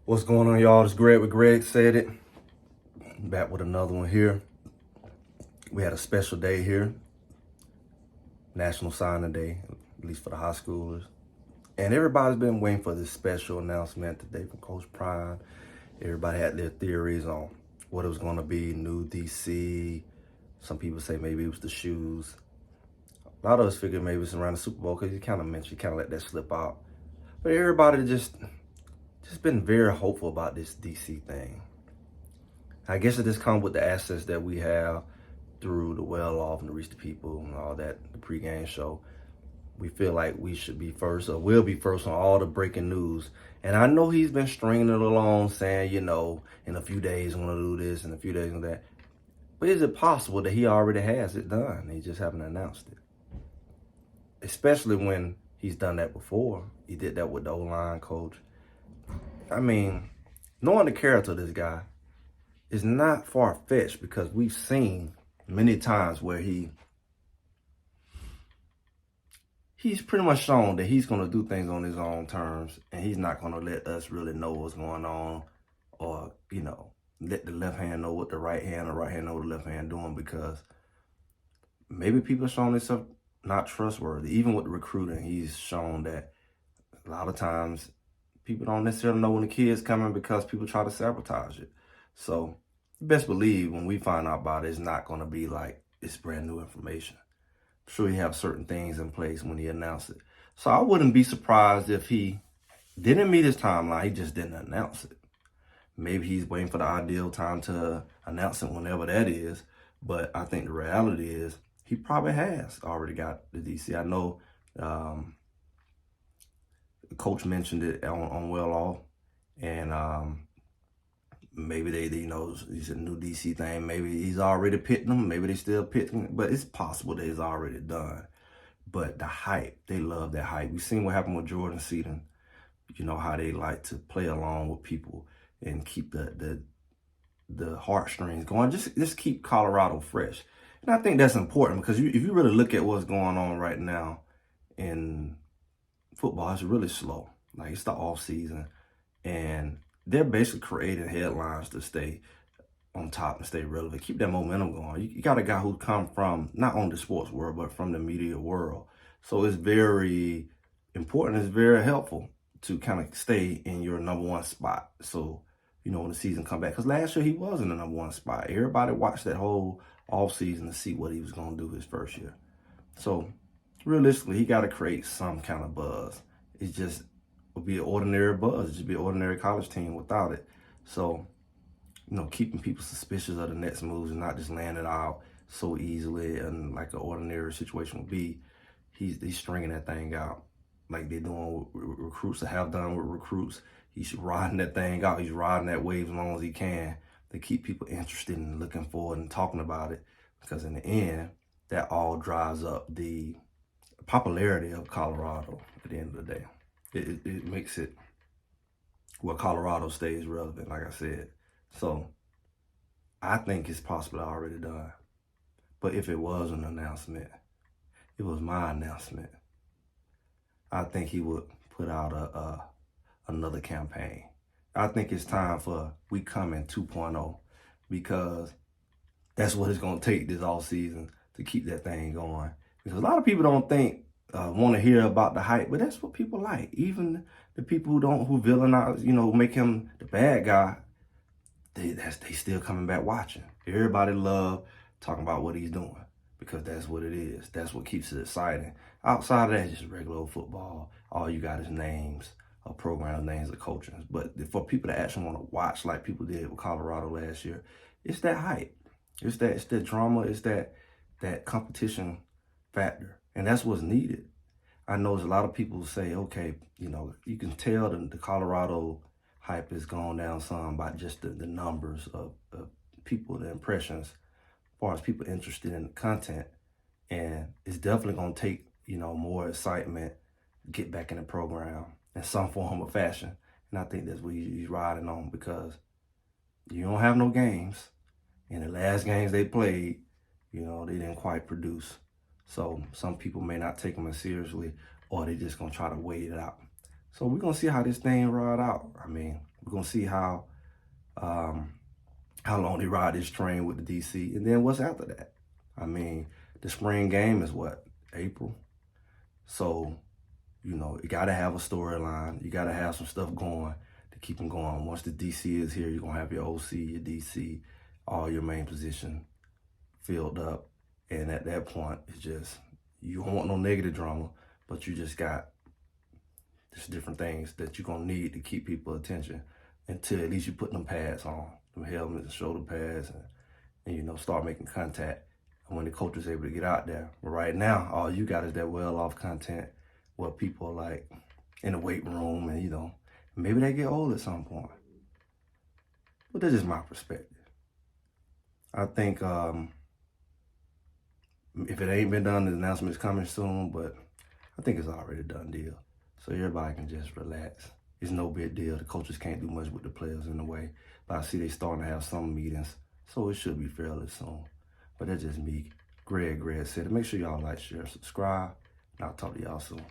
What's going on, y'all? It's Greg with Greg Said It. Back with another one here. We had a special day here, National Signing Day, at least for the high schoolers. And everybody's been waiting for this special announcement today from Coach Prime. Everybody had their theories on what it was going to be, new DC. Some people say maybe it was the shoes. A lot of us figured maybe it's around the Super Bowl because you kind of mentioned, you kind of let that slip out. But everybody just been very hopeful about this DC thing. I guess it just comes with the assets that we have through the well-off and the Reach the People and all that, the pregame show. We feel like we should be first, or will be first on all the breaking news. And I know he's been stringing it along saying, in a few days I'm going to do this, in a few days I'm that. But is it possible that he already has it done? He just haven't announced it. Especially when he's done that before. He did that with the O-line coach. I mean, knowing the character of this guy, is not far-fetched because we've seen many times where he's pretty much shown that he's going to do things on his own terms and he's not going to let us really know what's going on or, let the left hand know what the right hand or right hand know what the left hand doing because maybe people are showing themselves not trustworthy. Even with the recruiting, he's shown that a lot of times people don't necessarily know when the kid's coming because people try to sabotage it. So you best believe when we find out about it, it's not going to be like it's brand new information. I'm sure he have certain things in place when he announced it. So I wouldn't be surprised if he didn't meet his timeline. He just didn't announce it. Maybe he's waiting for the ideal time to announce it whenever that is. But I think the reality is he probably has already got the DC. I know the coach mentioned it on Well Off. And maybe they he's a new DC thing. Maybe he's already pitting them. Maybe they still pitting, but it's possible that it's already done. But the hype, they love that hype. We've seen what happened with Jordan Seaton. You know how they like to play along with people and keep the heartstrings going. Just keep Colorado fresh. And I think that's important because if you really look at what's going on right now in football, it's really slow. Like it's the off season, and they're basically creating headlines to stay on top and stay relevant. Keep that momentum going. You got a guy who come from not only the sports world, but from the media world. So it's very important. It's very helpful to kind of stay in your number one spot. So, when the season come back. Because last year he was in the number one spot. Everybody watched that whole off season to see what he was going to do his first year. So realistically, he got to create some kind of buzz. It just would be an ordinary buzz. It should be an ordinary college team without it. So, keeping people suspicious of the next moves and not just laying it out so easily and like an ordinary situation would be, he's stringing that thing out like they're doing with recruits, that have done with recruits. He's riding that thing out. He's riding that wave as long as he can to keep people interested and looking forward and talking about it. Because in the end, that all drives up the popularity of Colorado at the end of the day. It makes it where Colorado stays relevant, like I said. So I think it's possibly already done. But if it was an announcement, it was my announcement, I think he would put out another campaign. I think it's time for We Coming 2.0 because that's what it's going to take this all season to keep that thing going. Because a lot of people don't want to hear about the hype, but that's what people like. Even the people who villainize, make him the bad guy, they still coming back watching. Everybody love talking about what he's doing because that's what it is. That's what keeps it exciting. Outside of that, it's just regular old football. All you got is names, program names, of coaches. But for people that actually want to watch like people did with Colorado last year, it's that hype. It's that drama. It's that competition factor. And that's what's needed. I know there's a lot of people who say, okay, you can tell the Colorado hype has gone down some by just the numbers of people, the impressions, as far as people interested in the content. And it's definitely going to take, more excitement to get back in the program in some form or fashion. And I think that's what he's riding on because you don't have no games. And the last games they played, they didn't quite produce. So some people may not take them as seriously or they just going to try to wait it out. So we're going to see how this thing ride out. I mean, We're gonna see how long they ride this train with the DC, and then what's after that. I mean, the spring game is what, April? So, you know, you gotta have a storyline. You gotta have some stuff going to keep them going. Once the DC is here, you're gonna have your OC, your DC, all your main position filled up. And at that point, it's just, you don't want no negative drama, but you just got just different things that you're gonna need to keep people attention until at least you put them pads on, them helmets and shoulder pads, and you know, start making contact. And when the coach is able to get out there. But right now, all you got is that well-off content where people are like in the weight room, and you know, maybe they get old at some point. But that's just my perspective. I think if it ain't been done, the announcement is coming soon, but I think it's already a done deal. So everybody can just relax. It's no big deal. The coaches can't do much with the players in a way, but I see they starting to have some meetings, so it should be fairly soon. But that's just me. Greg said it. Make sure y'all like, share, subscribe, and I'll talk to y'all soon.